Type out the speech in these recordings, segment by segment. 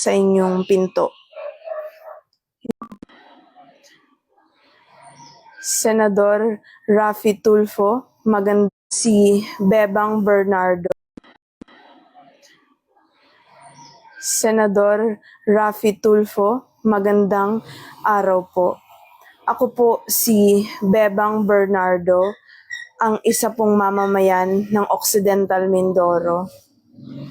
sa inyong pinto. Senador Raffy Tulfo, si Bebang Bernardo. Senador Raffy Tulfo, magandang araw po. Ako po si Bebang Bernardo, ang isa pong mamamayan ng Occidental Mindoro.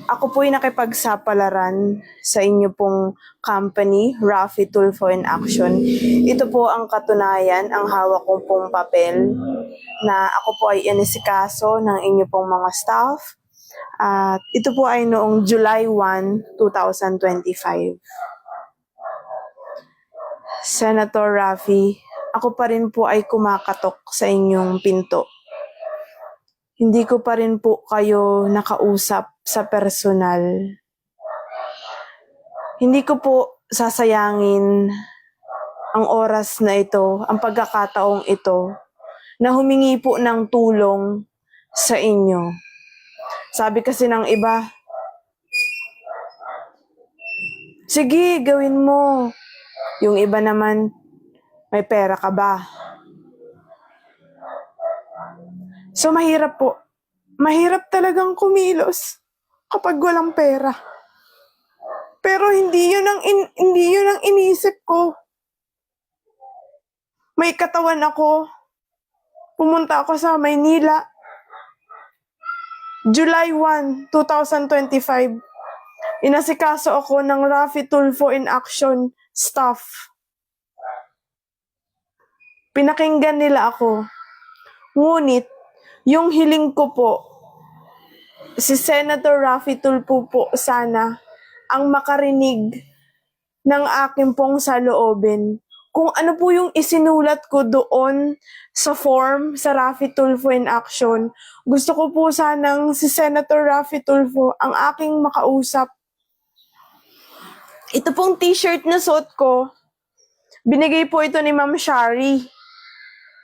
Ako po ay nakipagsapalaran sa inyo pong company, Raffy Tulfo in Action. Ito po ang katunayan, ang hawak kong pong papel na ako po ay inisikaso ng inyo pong mga staff. At ito po ay noong July 1, 2025. Senator Raffy, ako pa rin po ay kumakatok sa inyong pinto. Hindi ko pa rin po kayo nakausap sa personal. Hindi ko po sasayangin ang oras na ito, ang pagkakataong ito, na humingi po ng tulong sa inyo. Sabi kasi ng iba, sige, gawin mo. Yung iba naman, may pera ka ba? So mahirap po. Mahirap talagang kumilos kapag walang pera. Pero hindi yun ang iniisip ko. May katawan ako. Pumunta ako sa Maynila. July 1, 2025. Inasikaso ako ng Raffy Tulfo in Action staff. Pinakinggan nila ako. Ngunit, yung hiling ko po, si Senator Raffy Tulfo po sana ang makarinig ng aking pong saloobin. Kung ano po yung isinulat ko doon sa form sa Raffy Tulfo in Action, gusto ko po sanang si Senator Raffy Tulfo ang aking makausap. Ito pong t-shirt na suot ko, binigay po ito ni Ma'am Shari.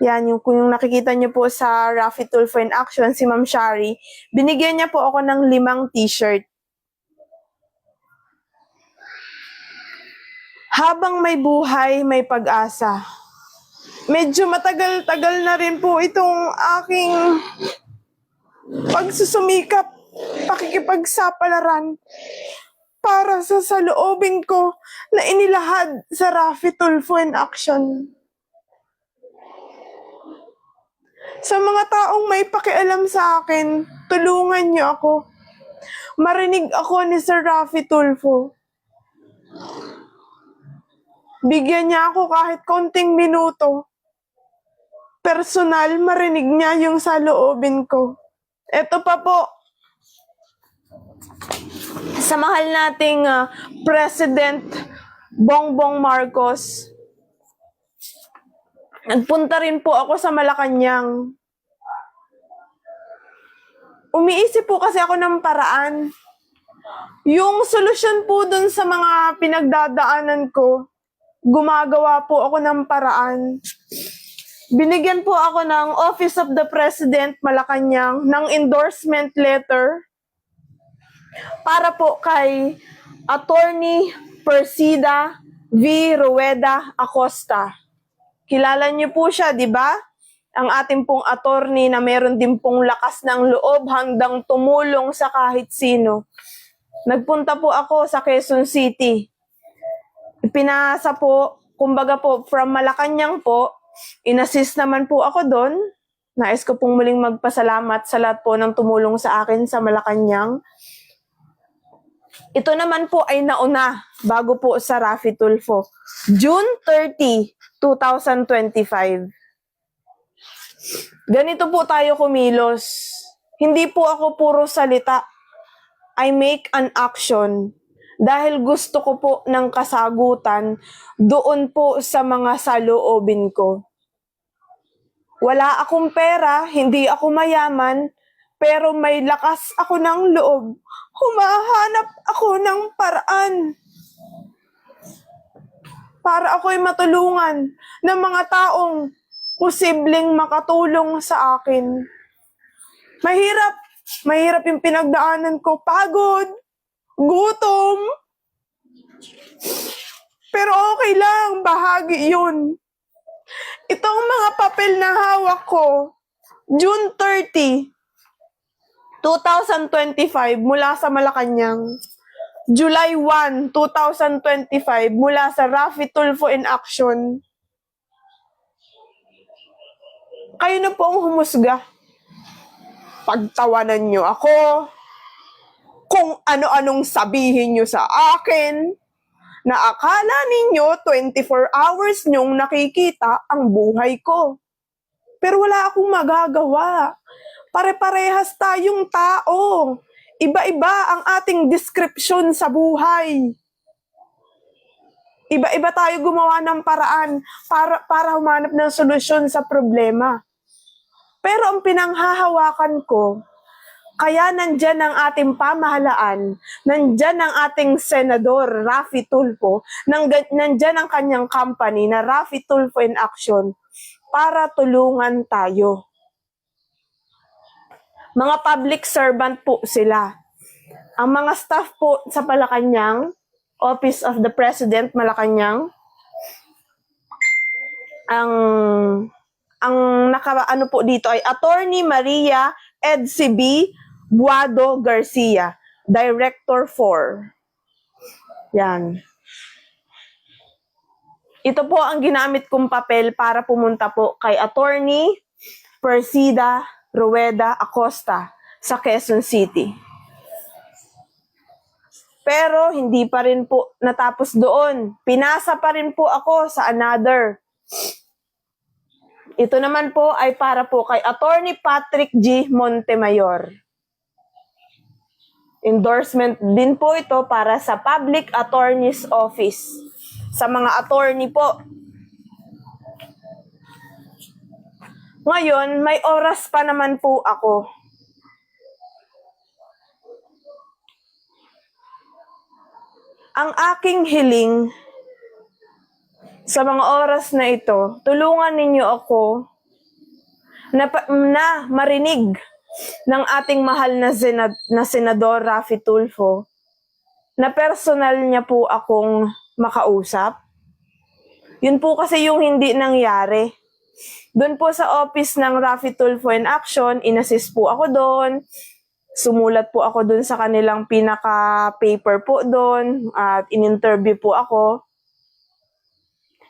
Yan, kung nakikita niyo po sa Raffy Tulfo in Action, si Ma'am Shari, binigyan niya po ako ng 5 t-shirt. Habang may buhay, may pag-asa. Medyo matagal-tagal na rin po itong aking pagsusumikap, pakikipagsapalaran para sa saloobin ko na inilahad sa Raffy Tulfo in Action. Sa mga taong may pakialam sa akin, tulungan niyo ako. Marinig ako ni Sir Raffy Tulfo. Bigyan niya ako kahit konting minuto. Personal, marinig niya yung saloobin ko. Ito pa po. Sa mahal nating President Bongbong Marcos, nagpunta rin po ako sa Malacanang. Umiisip po kasi ako ng paraan. Yung solusyon po dun sa mga pinagdadaanan ko, gumagawa po ako ng paraan. Binigyan po ako ng Office of the President Malacanang ng endorsement letter para po kay Attorney Persida V. Rueda Acosta. Kilala niyo po siya, di ba? Ang ating pong attorney na meron din pong lakas ng loob hanggang tumulong sa kahit sino. Nagpunta po ako sa Quezon City. Pinasa po, kumbaga po, from Malacanang po, inassist naman po ako doon. Nais ko pong muling magpasalamat sa lahat po ng tumulong sa akin sa Malacanang. Ito naman po ay nauna bago po sa Raffy Tulfo. June 30, 2025. Ganito po tayo kumilos. Hindi po ako puro salita. I make an action. Dahil gusto ko po ng kasagutan doon po sa mga saloobin ko. Wala akong pera, hindi ako mayaman, pero may lakas ako ng loob. Humahanap ako ng paraan para ako'y matulungan ng mga taong posibleng makatulong sa akin. Mahirap yung pinagdaanan ko. Pagod, gutom, isang bahagi yun. Itong mga papel na hawak ko, June 30, 2025 mula sa Malacanang. July 1, 2025 mula sa Raffy Tulfo in Action. Kayo na po ang humusga. Pagtawanan nyo ako, kung ano-anong sabihin nyo sa akin, na akala ninyo 24 hours nyong nakikita ang buhay ko. Pero wala akong magagawa. Pare-parehas tayong tao. Iba-iba ang ating description sa buhay. Iba-iba tayo gumawa ng paraan para humanap ng solusyon sa problema. Pero ang pinanghahawakan ko, kaya nandyan ang ating pamahalaan, nandyan ang ating senador, Raffy Tulfo, nandyan ang kanyang company na Raffy Tulfo in Action para tulungan tayo. Mga public servant po sila. Ang mga staff po sa Malacanang, Office of the President, Malacanang, ang nakaano po dito ay Attorney Maria EDCB Buado Garcia, Director 4. Yan. Ito po ang ginamit kong papel para pumunta po kay Attorney Persida Rueda Acosta sa Quezon City. Pero hindi pa rin po natapos doon. Pinasa pa rin po ako sa another. Ito naman po ay para po kay Attorney Patrick G. Montemayor. Endorsement din po ito para sa Public Attorney's Office. Sa mga attorney po. Ngayon, may oras pa naman po ako. Ang aking hiling sa mga oras na ito, tulungan ninyo ako na marinig ng ating mahal na Senador Raffy Tulfo na personal niya po akong makausap. Yun po kasi yung hindi nangyari. Doon po sa office ng Raffy Tulfo in Action, inassist po ako doon. Sumulat po ako doon sa kanilang pinaka-paper po doon at in-interview po ako.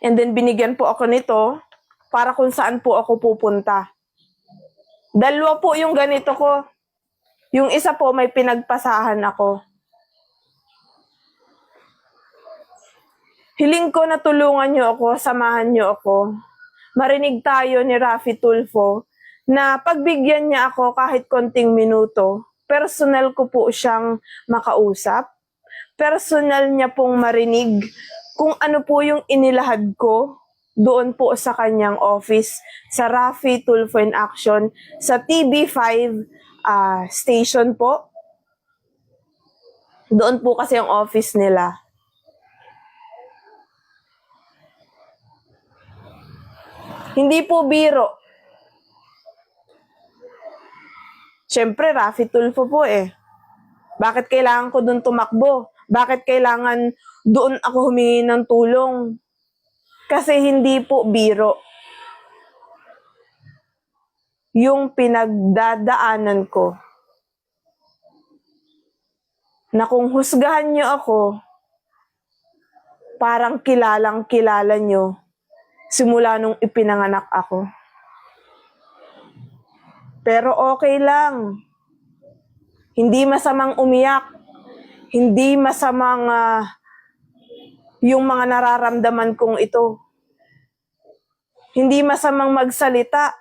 And then binigyan po ako nito para kung saan po ako pupunta. Dalawa po yung ganito ko. Yung isa po may pinagpasahan ako. Hiling ko na tulungan niyo ako, samahan niyo ako. Marinig tayo ni Raffy Tulfo na pagbigyan niya ako kahit konting minuto. Personal ko po siyang makausap. Personal niya pong marinig kung ano po yung inilahad ko doon po sa kanyang office, sa Raffy Tulfo in Action, sa TV5 station po. Doon po kasi ang office nila. Hindi po biro. Siyempre, Raffy Tulfo po eh. Bakit kailangan ko doon tumakbo? Bakit kailangan doon ako humingi ng tulong? Kasi hindi po biro. Yung pinagdadaanan ko. Na kung husgahan niyo ako, parang kilalang kilala niyo simula nung ipinanganak ako. Pero okay lang. Hindi masamang umiyak. Hindi masamang yung mga nararamdaman kong ito. Hindi masamang magsalita.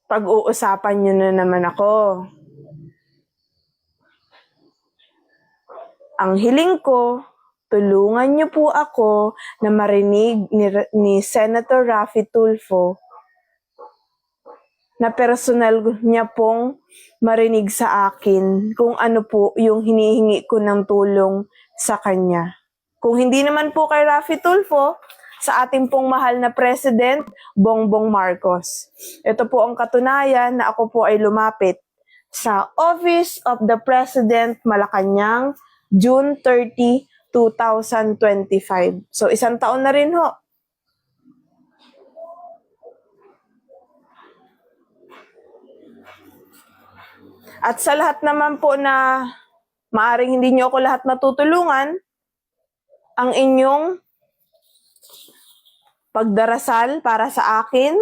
Pag-uusapan nyo na naman ako. Ang hiling ko, tulungan niyo po ako na marinig ni Senator Raffy Tulfo na personal niya pong marinig sa akin kung ano po yung hinihingi ko ng tulong sa kanya. Kung hindi naman po kay Raffy Tulfo, sa ating pong mahal na President, Bongbong Marcos. Ito po ang katunayan na ako po ay lumapit sa Office of the President, Malacanang, June 30, 2025. So, isang taon na rin ho. At sa lahat naman po na maaring hindi niyo ako lahat matutulungan, ang inyong pagdarasal para sa akin,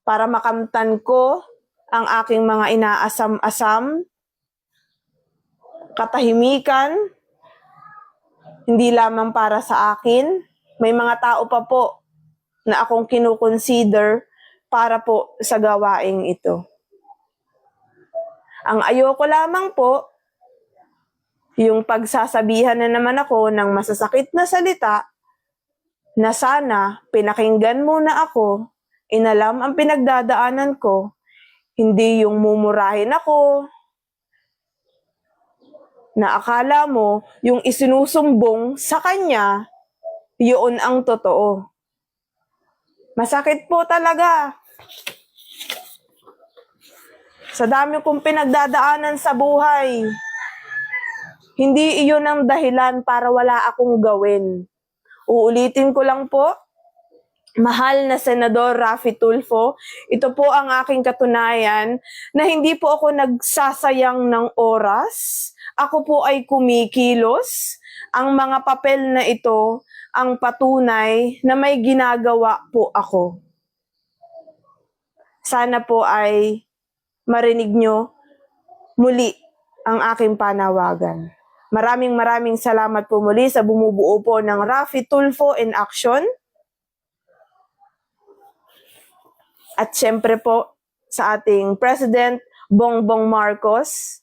para makamtan ko ang aking mga inaasam-asam, katahimikan, hindi lamang para sa akin, may mga tao pa po na akong kinukonsider para po sa gawaing ito. Ang ayoko lamang po, yung pagsasabihan na naman ako ng masasakit na salita na sana pinakinggan muna ako, inalam ang pinagdadaanan ko, hindi yung mumurahin ako, na akala mo yung isinusumbong sa kanya, yun ang totoo. Masakit po talaga. Sa dami kong pinagdadaanan sa buhay, hindi iyon ang dahilan para wala akong gawin. Uulitin ko lang po, mahal na Senador Raffy Tulfo, ito po ang aking katunayan na hindi po ako nagsasayang ng oras. Ako po ay kumikilos. Ang mga papel na ito ang patunay na may ginagawa po ako. Sana po ay marinig nyo muli ang aking panawagan. Maraming salamat po muli sa bumubuo po ng Raffy Tulfo in Action. At syempre po sa ating President Bongbong Marcos,